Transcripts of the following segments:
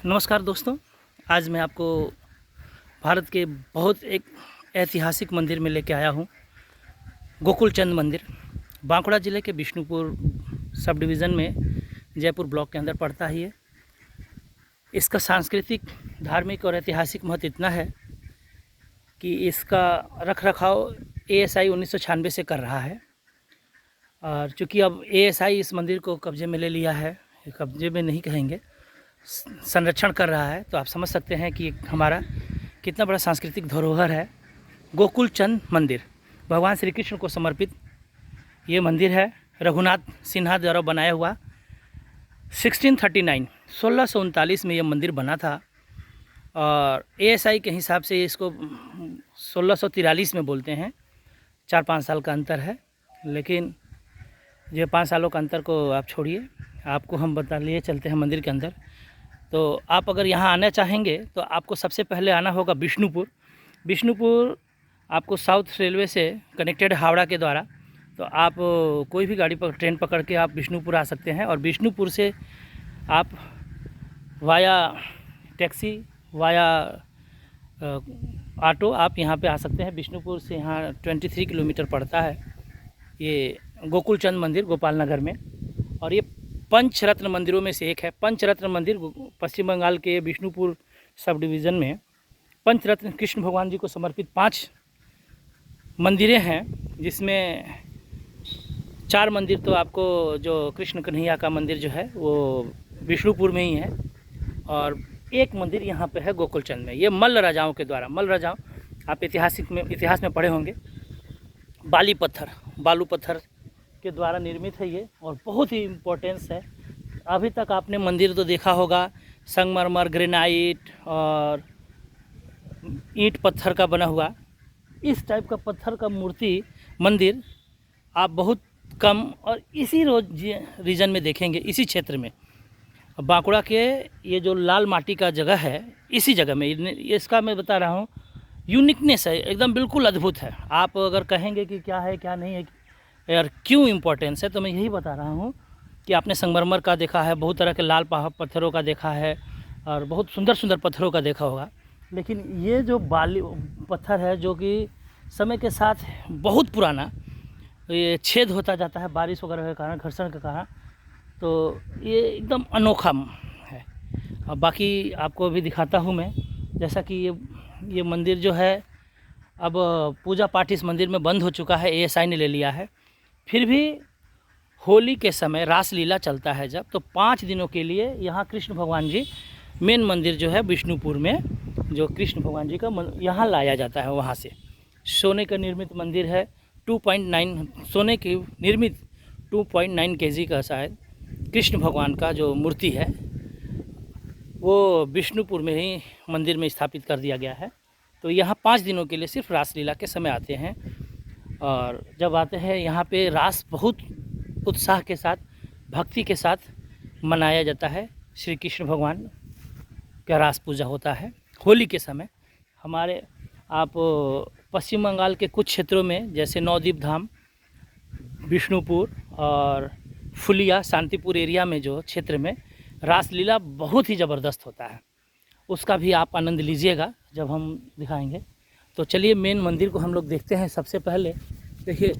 नमस्कार दोस्तों, आज मैं आपको भारत के बहुत एक ऐतिहासिक मंदिर में लेके आया हूँ। गोकुल चंद मंदिर बांकुड़ा ज़िले के बिष्णुपुर सब डिवीज़न में जयपुर ब्लॉक के अंदर पड़ता ही है। इसका सांस्कृतिक, धार्मिक और ऐतिहासिक महत्व इतना है कि इसका रखरखाव एएसआई 1996 से कर रहा है। और चूँकि अब एएसआई इस मंदिर को कब्जे में ले लिया है, कब्जे में नहीं कहेंगे, संरक्षण कर रहा है, तो आप समझ सकते हैं कि हमारा कितना बड़ा सांस्कृतिक धरोहर है। गोकुल चंद मंदिर भगवान श्री कृष्ण को समर्पित ये मंदिर है। रघुनाथ सिन्हा द्वारा बनाया हुआ 1639 में ये मंदिर बना था। और एएसआई के हिसाब से इसको 1643 में बोलते हैं। 4-5 साल का अंतर है, लेकिन ये 5 सालों का अंतर को आप छोड़िए, आपको हम बता लिए चलते हैं मंदिर के अंदर। तो आप अगर यहाँ आना चाहेंगे तो आपको सबसे पहले आना होगा बिष्णुपुर आपको साउथ रेलवे से कनेक्टेड हावड़ा के द्वारा। तो आप कोई भी गाड़ी पर ट्रेन पकड़ के आप बिष्णुपुर आ सकते हैं। और बिष्णुपुर से आप वाया टैक्सी, वाया ऑटो आप यहाँ पे आ सकते हैं। बिष्णुपुर से यहाँ 23 किलोमीटर पड़ता है ये गोकुल चंद मंदिर गोपाल नगर में। और ये पंचरत्न मंदिरों में से एक है। पंचरत्न मंदिर पश्चिम बंगाल के बिष्णुपुर सब डिवीज़न में पंचरत्न कृष्ण भगवान जी को समर्पित 5 मंदिरें हैं, जिसमें 4 मंदिर तो आपको जो कृष्ण कन्हैया का मंदिर जो है वो बिष्णुपुर में ही है, और एक मंदिर यहाँ पे है गोकुल चंद में। ये मल्ल राजाओं के द्वारा, मल्ल राजाओं आप इतिहास में पढ़े होंगे, बालू पत्थर के द्वारा निर्मित है ये, और बहुत ही इम्पोर्टेंस है। अभी तक आपने मंदिर तो देखा होगा संगमरमर, ग्रेनाइट और ईंट पत्थर का बना हुआ, इस टाइप का पत्थर का मूर्ति मंदिर आप बहुत कम और इसी रीजन में देखेंगे, इसी क्षेत्र में। बांकुड़ा के ये जो लाल माटी का जगह है, इसी जगह में इसका मैं बता रहा हूँ यूनिकनेस है, एकदम बिल्कुल अद्भुत है। आप अगर कहेंगे कि क्या है क्या नहीं है यार, क्यों इम्पोर्टेंस है, तो मैं यही बता रहा हूँ कि आपने संगमरमर का देखा है, बहुत तरह के लाल पत्थरों का देखा है, और बहुत सुंदर सुंदर पत्थरों का देखा होगा। लेकिन ये जो बाली पत्थर है, जो कि समय के साथ बहुत पुराना, ये छेद होता जाता है बारिश वगैरह के कारण, घर्षण के कारण, तो ये एकदम अनोखा है। और बाकी आपको अभी दिखाता हूँ मैं, जैसा कि ये मंदिर जो है, अब पूजा पाठ इस मंदिर में बंद हो चुका है, एएसआई ने ले लिया है। फिर भी होली के समय रासलीला चलता है जब, तो 5 दिनों के लिए यहाँ कृष्ण भगवान जी, मेन मंदिर जो है बिष्णुपुर में, जो कृष्ण भगवान जी का यहाँ लाया जाता है। वहाँ से सोने का निर्मित मंदिर है, 2.9 सोने की निर्मित 2.9 kg का शायद कृष्ण भगवान का जो मूर्ति है, वो बिष्णुपुर में ही मंदिर में स्थापित कर दिया गया है। तो यहाँ 5 दिनों के लिए सिर्फ रासलीला के समय आते हैं। और जब आते हैं यहाँ पे रास बहुत उत्साह के साथ, भक्ति के साथ मनाया जाता है। श्री कृष्ण भगवान का रास पूजा होता है होली के समय। हमारे आप पश्चिम बंगाल के कुछ क्षेत्रों में, जैसे नवद्वीप धाम, बिष्णुपुर और फुलिया, शांतिपुर एरिया में जो क्षेत्र में रासलीला बहुत ही ज़बरदस्त होता है, उसका भी आप आनंद लीजिएगा जब हम दिखाएंगे। तो चलिए मेन मंदिर को हम लोग देखते हैं। सबसे पहले देखिए,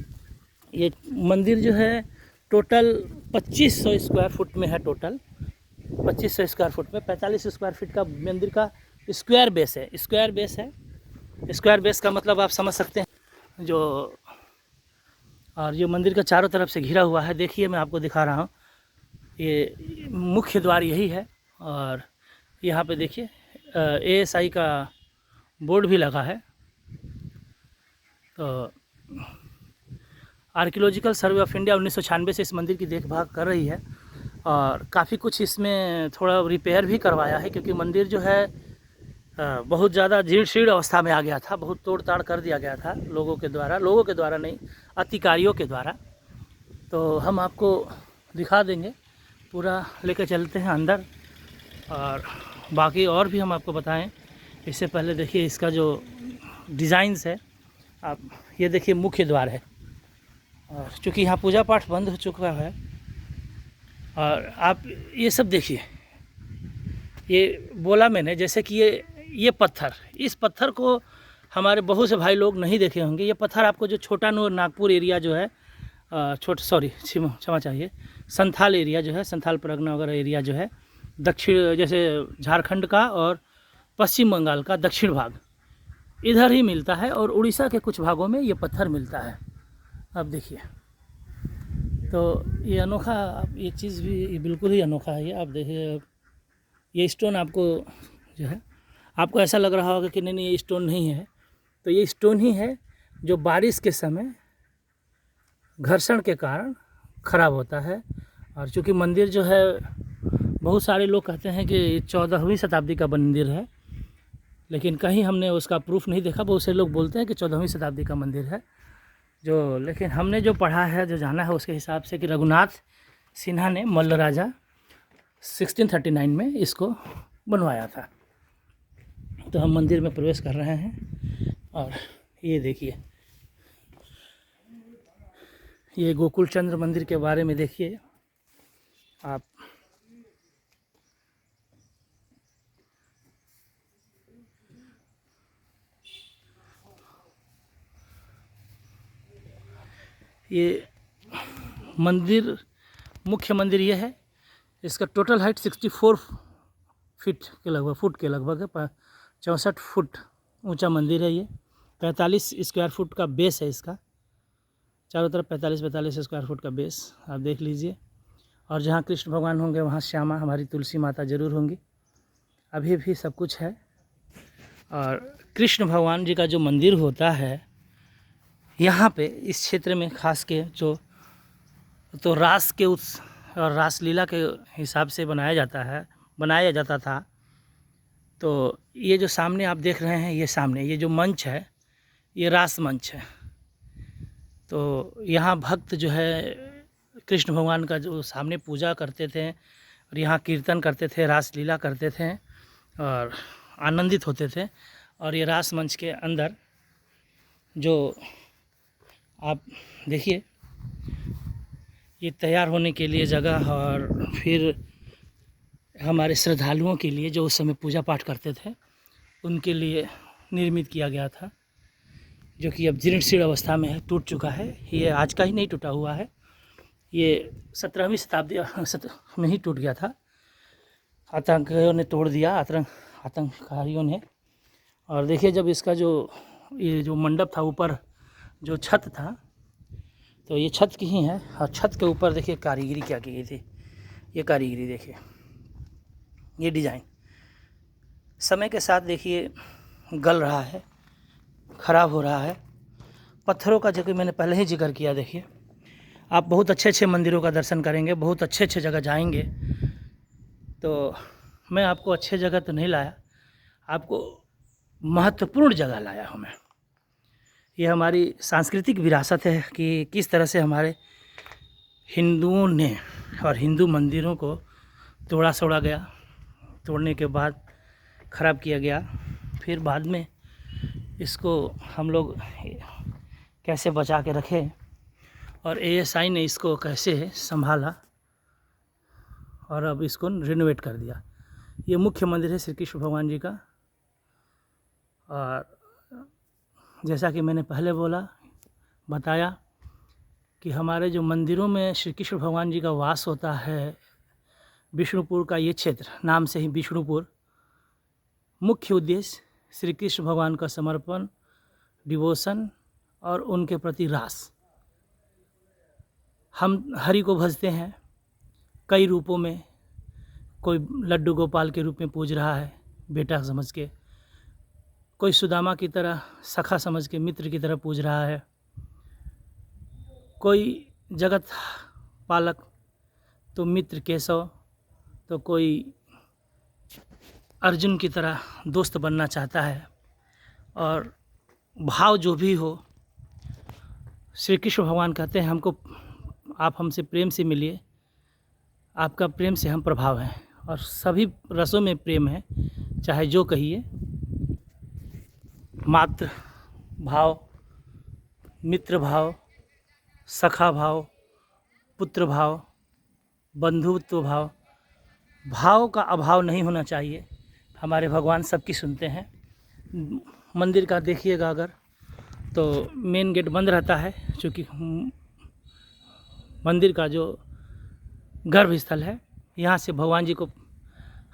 ये मंदिर जो है टोटल 2500 स्क्वायर फुट में है। टोटल 2500 स्क्वायर फुट में 45 स्क्वायर फीट का मंदिर का स्क्वायर बेस है। स्क्वायर बेस का मतलब आप समझ सकते हैं जो, और ये मंदिर का चारों तरफ से घिरा हुआ है। देखिए मैं आपको दिखा रहा हूँ, ये मुख्य द्वार यही है, और यहाँ पे देखिए एएसआई का बोर्ड भी लगा है। तो आर्कियोलॉजिकल सर्वे ऑफ इंडिया 1996 से इस मंदिर की देखभाल कर रही है, और काफ़ी कुछ इसमें थोड़ा रिपेयर भी करवाया है, क्योंकि मंदिर जो है बहुत ज़्यादा जीर्ण शीर्ण अवस्था में आ गया था, बहुत तोड़ ताड़ कर दिया गया था लोगों के द्वारा नहीं, अधिकारियों के द्वारा। तो हम आपको दिखा देंगे, पूरा लेकर चलते हैं अंदर, और बाकी और भी हम आपको बताएं। इससे पहले देखिए इसका जो डिज़ाइंस है, आप ये देखिए मुख्य द्वार है, और चूँकि यहाँ पूजा पाठ बंद हो चुका है, और आप ये सब देखिए, ये बोला मैंने जैसे कि ये पत्थर, इस पत्थर को हमारे बहुत से भाई लोग नहीं देखे होंगे। ये पत्थर आपको जो छोटा नागपुर एरिया जो है, क्षमा चाहिए, संथाल एरिया जो है, संथाल परगना वगैरह एरिया जो है, दक्षिण जैसे झारखंड का और पश्चिम बंगाल का दक्षिण भाग इधर ही मिलता है, और उड़ीसा के कुछ भागों में ये पत्थर मिलता है। अब देखिए, तो ये अनोखा, ये चीज़ भी बिल्कुल ही अनोखा है। ये आप देखिए, ये स्टोन आपको जो है, आपको ऐसा लग रहा होगा कि नहीं ये स्टोन नहीं है, तो ये स्टोन ही है जो बारिश के समय घर्षण के कारण ख़राब होता है। और चूँकि मंदिर जो है, बहुत सारे लोग कहते हैं कि 14वीं शताब्दी का मंदिर है, लेकिन कहीं हमने उसका प्रूफ नहीं देखा। बहुत से लोग बोलते हैं कि 14वीं शताब्दी का मंदिर है जो, लेकिन हमने जो पढ़ा है, जो जाना है, उसके हिसाब से कि रघुनाथ सिन्हा ने, मल्ल राजा, 1639 में इसको बनवाया था। तो हम मंदिर में प्रवेश कर रहे हैं, और ये देखिए, ये गोकुल चंद्र मंदिर के बारे में देखिए आप। ये मंदिर, मुख्य मंदिर ये है, इसका टोटल हाइट 64 फीट के लगभग, फुट के लगभग है, 64 फुट ऊंचा मंदिर है ये। 45 स्क्वायर फुट का बेस है इसका, चारों तरफ 45 स्क्वायर फुट का बेस आप देख लीजिए। और जहाँ कृष्ण भगवान होंगे वहाँ श्यामा, हमारी तुलसी माता ज़रूर होंगी। अभी भी सब कुछ है। और कृष्ण भगवान जी का जो मंदिर होता है यहाँ पे, इस क्षेत्र में खास के जो, तो रास के और रासलीला के हिसाब से बनाया जाता था। तो ये जो सामने आप देख रहे हैं, ये सामने ये जो मंच है, ये रास मंच है। तो यहाँ भक्त जो है कृष्ण भगवान का जो सामने पूजा करते थे, और यहाँ कीर्तन करते थे, रासलीला करते थे और आनंदित होते थे। और ये रास मंच के अंदर जो आप देखिए, ये तैयार होने के लिए जगह, और फिर हमारे श्रद्धालुओं के लिए जो उस समय पूजा पाठ करते थे, उनके लिए निर्मित किया गया था, जो कि अब जीर्ण शीर्ण अवस्था में है, टूट चुका है। ये आज का ही नहीं टूटा हुआ है, ये 17वीं शताब्दी में ही टूट गया था। आतंकियों ने तोड़ दिया, आतंककारियों ने। और देखिए, जब इसका ये जो मंडप था, ऊपर जो छत था, तो ये छत की ही है, और छत के ऊपर देखिए कारीगरी क्या की गई थी। ये कारीगरी देखिए, ये डिज़ाइन समय के साथ देखिए गल रहा है, ख़राब हो रहा है। पत्थरों का जो कि मैंने पहले ही जिक्र किया, देखिए आप बहुत अच्छे मंदिरों का दर्शन करेंगे, बहुत अच्छे जगह जाएंगे। तो मैं आपको अच्छे जगह तो नहीं लाया, आपको महत्वपूर्ण जगह लाया हूँ मैं। ये हमारी सांस्कृतिक विरासत है कि किस तरह से हमारे हिंदुओं ने और हिंदू मंदिरों को तोड़ा गया, तोड़ने के बाद ख़राब किया गया, फिर बाद में इसको हम लोग कैसे बचा के रखे, और ASI ने इसको कैसे संभाला और अब इसको रिनोवेट कर दिया। ये मुख्य मंदिर है श्री कृष्ण भगवान जी का। और जैसा कि मैंने पहले बताया कि हमारे जो मंदिरों में श्री कृष्ण भगवान जी का वास होता है, विष्णुपुर का ये क्षेत्र, नाम से ही विष्णुपुर, मुख्य उद्देश्य श्री कृष्ण भगवान का समर्पण, डिवोशन और उनके प्रति रास। हम हरि को भजते हैं कई रूपों में, कोई लड्डू गोपाल के रूप में पूज रहा है बेटा समझ के, कोई सुदामा की तरह सखा समझ के मित्र की तरह पूज रहा है, कोई जगत पालक तो मित्र केशव, तो कोई अर्जुन की तरह दोस्त बनना चाहता है। और भाव जो भी हो, श्री कृष्ण भगवान कहते हैं हमको, आप हमसे प्रेम से मिलिए, आपका प्रेम से हम प्रभाव हैं। और सभी रसों में प्रेम है, चाहे जो कहिए, मातृ भाव, मित्र भाव, सखा भाव, पुत्र भाव, बंधुत्व भाव, भाव का अभाव नहीं होना चाहिए। हमारे भगवान सबकी सुनते हैं। मंदिर का देखिएगा अगर तो मेन गेट बंद रहता है, क्योंकि मंदिर का जो गर्भ स्थल है यहाँ से भगवान जी को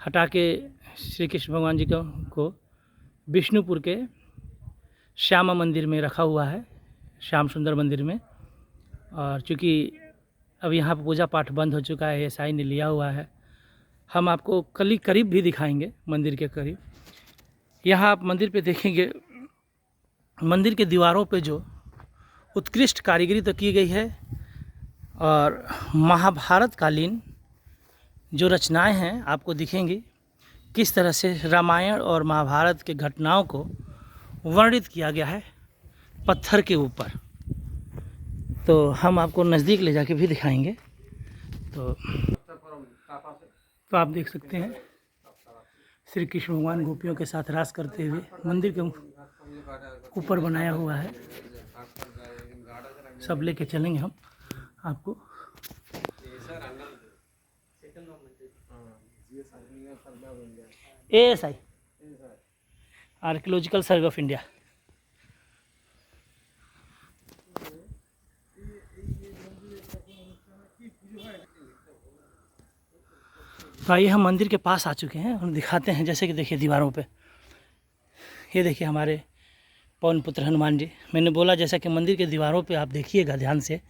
हटा के श्री कृष्ण भगवान जी को विष्णुपुर के श्यामा मंदिर में रखा हुआ है, श्याम सुंदर मंदिर में। और चूँकि अब यहाँ पर पूजा पाठ बंद हो चुका है, एसआई ने लिया हुआ है। हम आपको करीब भी दिखाएंगे मंदिर के करीब। यहाँ आप मंदिर पे देखेंगे, मंदिर के दीवारों पे जो उत्कृष्ट कारीगरी तो की गई है, और महाभारत कालीन जो रचनाएं हैं आपको दिखेंगी, किस तरह से रामायण और महाभारत के घटनाओं को वर्णित किया गया है पत्थर के ऊपर। तो हम आपको नज़दीक ले जाके भी दिखाएंगे। तो आप देख सकते हैं श्री कृष्ण भगवान गोपियों के साथ रास करते हुए मंदिर के ऊपर बनाया हुआ है। सब लेके चलेंगे हम आपको। ASI archaeological survey of India. तो आइए हम मंदिर के पास आ चुके हैं और दिखाते हैं। जैसे कि देखिए दीवारों पे, ये देखिए हमारे पवन पुत्र हनुमान जी। मैंने बोला जैसा कि मंदिर के दीवारों पे आप देखिएगा ध्यान से,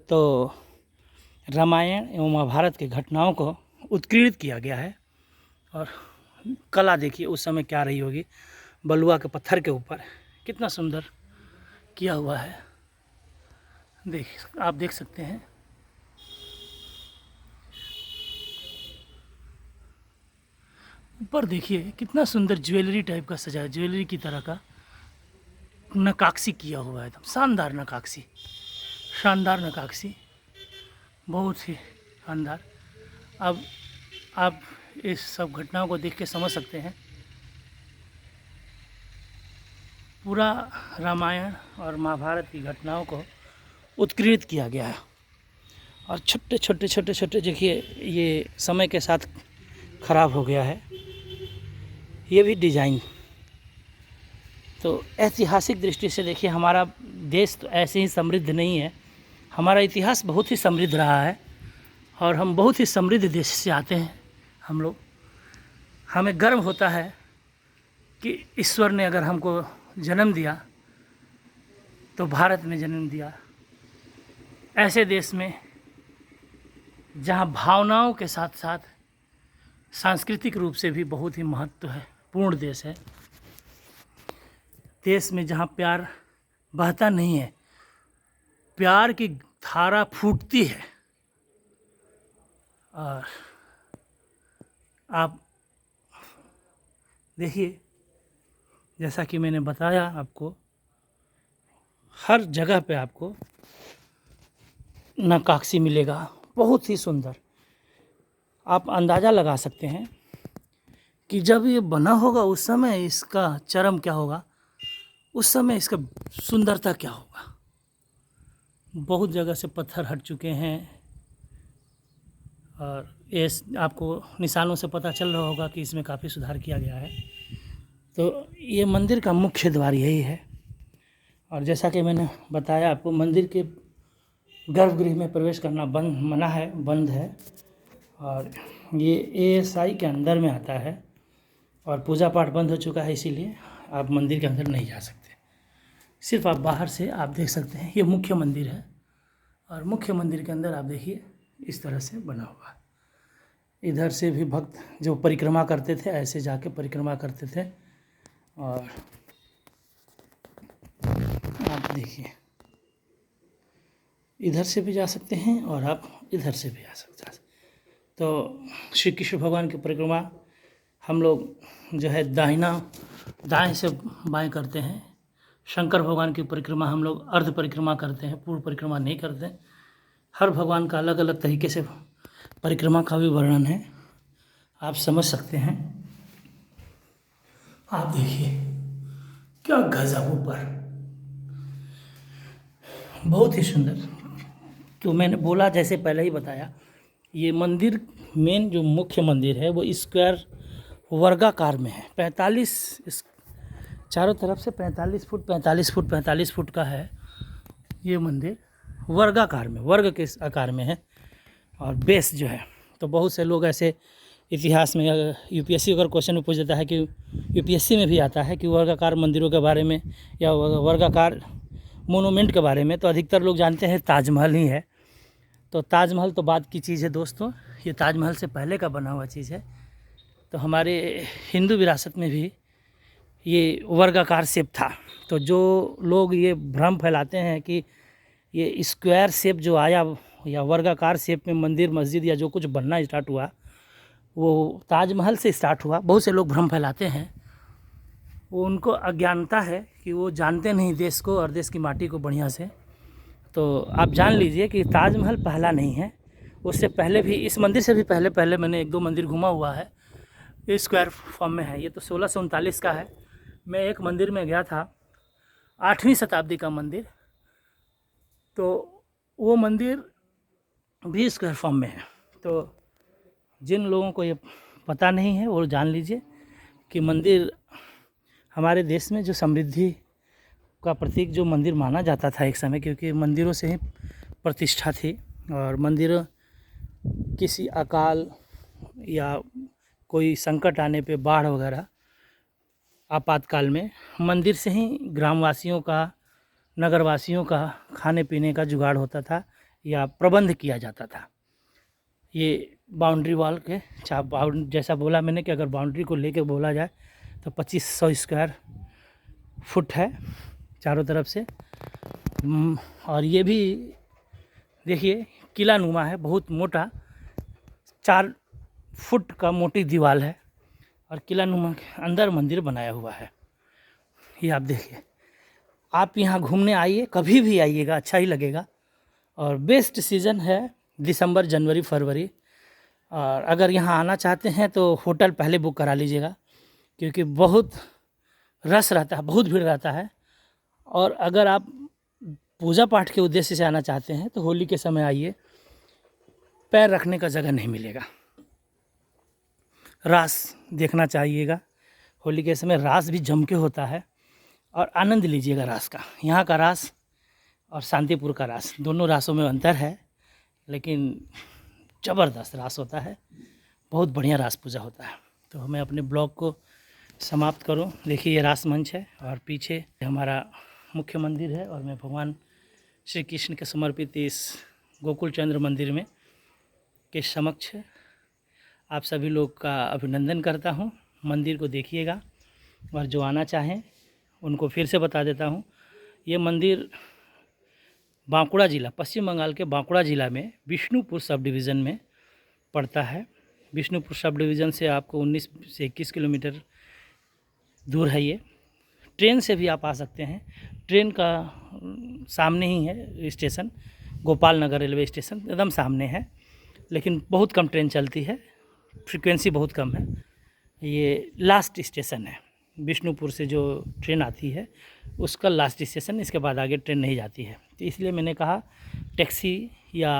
तो रामायण एवं महाभारत के घटनाओं को उत्कीर्णित किया गया है। और कला देखिए उस समय क्या रही होगी, बलुआ के पत्थर के ऊपर कितना सुंदर किया हुआ है। आप देख सकते हैं। ऊपर देखिए कितना सुंदर ज्वेलरी टाइप का सजा है, ज्वेलरी की तरह का नक्काशी किया हुआ है। एकदम शानदार नक्काशी, शानदार नक्काशी, बहुत ही शानदार। अब आप इस सब घटनाओं को देख के समझ सकते हैं, पूरा रामायण और महाभारत की घटनाओं को उत्कीर्णित किया गया है। और छोटे छोटे देखिए, ये समय के साथ ख़राब हो गया है ये भी डिज़ाइन। तो ऐतिहासिक दृष्टि से देखिए, हमारा देश तो ऐसे ही समृद्ध नहीं है, हमारा इतिहास बहुत ही समृद्ध रहा है। और हम बहुत ही समृद्ध देश से आते हैं हम लोग। हमें गर्व होता है कि ईश्वर ने अगर हमको जन्म दिया तो भारत में जन्म दिया, ऐसे देश में जहाँ भावनाओं के साथ साथ सांस्कृतिक रूप से भी बहुत ही महत्व है, पूर्ण देश है। देश में जहाँ प्यार बहता नहीं है, प्यार की धारा फूटती है। और आप देखिए, जैसा कि मैंने बताया आपको, हर जगह पे आपको नक्काशी मिलेगा, बहुत ही सुंदर। आप अंदाज़ा लगा सकते हैं कि जब ये बना होगा उस समय इसका चरम क्या होगा, उस समय इसका सुंदरता क्या होगा। बहुत जगह से पत्थर हट चुके हैं और ये आपको निशानों से पता चल रहा होगा कि इसमें काफ़ी सुधार किया गया है। तो ये मंदिर का मुख्य द्वार यही है। और जैसा कि मैंने बताया आपको, मंदिर के गर्भगृह में प्रवेश करना बंद है। और ये ASI के अंदर में आता है और पूजा पाठ बंद हो चुका है, इसीलिए आप मंदिर के अंदर नहीं जा सकते। सिर्फ आप बाहर से आप देख सकते हैं। ये मुख्य मंदिर है और मुख्य मंदिर के अंदर आप देखिए इस तरह से बना हुआ है। इधर से भी भक्त जो परिक्रमा करते थे ऐसे जाके परिक्रमा करते थे। और आप देखिए इधर से भी जा सकते हैं और आप इधर से भी जा सकते हैं। तो श्री कृष्ण भगवान की परिक्रमा हम लोग जो है दाएं से बाएं करते हैं। शंकर भगवान की परिक्रमा हम लोग अर्ध परिक्रमा करते हैं, पूर्ण परिक्रमा नहीं करते। हर भगवान का अलग अलग तरीके से परिक्रमा का भी वर्णन है, आप समझ सकते हैं। आप देखिए क्या गजब, ऊपर बहुत ही सुंदर। तो मैंने बोला, जैसे पहले ही बताया ये मंदिर मेन जो मुख्य मंदिर है वो स्क्वायर वर्गाकार में है। 45 इस चारों तरफ से 45 फुट 45 फुट 45 फुट का है ये मंदिर, वर्गाकार में, वर्ग के आकार में है। और बेस जो है, तो बहुत से लोग ऐसे इतिहास में यूपीएससी अगर क्वेश्चन पूछ देता है कि यूपीएससी में भी आता है कि वर्गाकार मंदिरों के बारे में या वर्गाकार मोनूमेंट के बारे में, तो अधिकतर लोग जानते हैं ताजमहल ही है। तो ताजमहल तो बाद की चीज़ है दोस्तों, ये ताजमहल से पहले का बना हुआ चीज़ है। तो हमारे हिंदू विरासत में भी ये वर्गाकार शेप था। तो जो लोग ये भ्रम फैलाते हैं कि ये स्क्वायर शेप जो आया या वर्गाकार शेप में मंदिर मस्जिद या जो कुछ बनना स्टार्ट हुआ वो ताजमहल से स्टार्ट हुआ, बहुत से लोग भ्रम फैलाते हैं। वो उनको अज्ञानता है कि वो जानते नहीं देश को और देश की माटी को बढ़िया से। तो आप जान लीजिए कि ताजमहल पहला नहीं है, उससे पहले भी, इस मंदिर से भी पहले मैंने 1-2 मंदिर घूमा हुआ है, ये स्क्वायर फॉर्म में है। ये तो 1639 का है। मैं एक मंदिर में गया था, 8वीं शताब्दी का मंदिर, तो वो मंदिर भी स्क्वायर फॉर्म में है। तो जिन लोगों को ये पता नहीं है वो जान लीजिए कि मंदिर हमारे देश में जो समृद्धि का प्रतीक जो मंदिर माना जाता था एक समय, क्योंकि मंदिरों से ही प्रतिष्ठा थी। और मंदिर किसी अकाल या कोई संकट आने पे, बाढ़ वगैरह आपातकाल में, मंदिर से ही ग्रामवासियों का, नगरवासियों का खाने पीने का जुगाड़ होता था या प्रबंध किया जाता था। ये बाउंड्री वॉल के जैसा बोला मैंने कि अगर बाउंड्री को लेके बोला जाए तो 2500 स्क्वायर फुट है चारों तरफ से। और ये भी देखिए किला नुमा है, बहुत मोटा, 4 फुट का मोटी दीवार है और किला नुमा के अंदर मंदिर बनाया हुआ है। ये आप देखिए, आप यहाँ घूमने आइए, कभी भी आइएगा, अच्छा ही लगेगा। और बेस्ट सीज़न है दिसंबर, जनवरी, फरवरी। और अगर यहाँ आना चाहते हैं तो होटल पहले बुक करा लीजिएगा, क्योंकि बहुत रश रहता है, बहुत भीड़ रहता है। और अगर आप पूजा पाठ के उद्देश्य से आना चाहते हैं तो होली के समय आइए, पैर रखने का जगह नहीं मिलेगा। रास देखना चाहिएगा, होली के समय रास भी जम के होता है और आनंद लीजिएगा रास का। यहाँ का रास और शांतिपुर का रास, दोनों रासों में अंतर है, लेकिन ज़बरदस्त रास होता है, बहुत बढ़िया रास पूजा होता है। तो मैं अपने ब्लॉग को समाप्त करूं। देखिए ये रास मंच है और पीछे हमारा मुख्य मंदिर है और मैं भगवान श्री कृष्ण के समर्पित इस गोकुल चंद्र मंदिर में के समक्ष आप सभी लोग का अभिनंदन करता हूं। मंदिर को देखिएगा और जो आना चाहें उनको फिर से बता देता हूं, ये मंदिर बांकुड़ा ज़िला, पश्चिम बंगाल के बांकुड़ा ज़िला में विष्णुपुर सब डिवीज़न में पड़ता है। विष्णुपुर सब डिवीज़न से आपको 19 से 21 किलोमीटर दूर है ये। ट्रेन से भी आप आ सकते हैं, ट्रेन का सामने ही है स्टेशन, गोपाल नगर रेलवे स्टेशन एकदम सामने है, लेकिन बहुत कम ट्रेन चलती है, फ्रीक्वेंसी बहुत कम है। ये लास्ट स्टेशन है, विष्णुपुर से जो ट्रेन आती है उसका लास्ट स्टेशन, इसके बाद आगे ट्रेन नहीं जाती है। तो इसलिए मैंने कहा टैक्सी या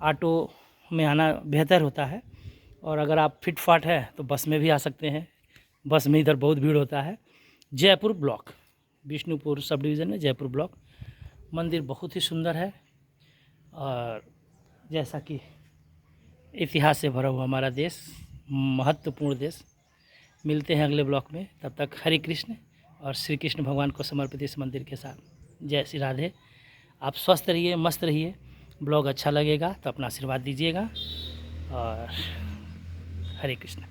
ऑटो में आना बेहतर होता है। और अगर आप फिट फाट है तो बस में भी आ सकते हैं, बस में इधर बहुत भीड़ होता है। Jaipur block, Vishnupur sub division में जयपुर ब्लॉक। मंदिर बहुत ही सुंदर है और जैसा कि इतिहास से भरा हुआ हमारा देश, महत्वपूर्ण देश। मिलते हैं अगले ब्लॉक में, तब तक हरे कृष्ण और श्री कृष्ण भगवान को समर्पित इस मंदिर के साथ जय श्री राधे। आप स्वस्थ रहिए, मस्त रहिए। ब्लॉग अच्छा लगेगा तो अपना आशीर्वाद दीजिएगा और हरे कृष्ण।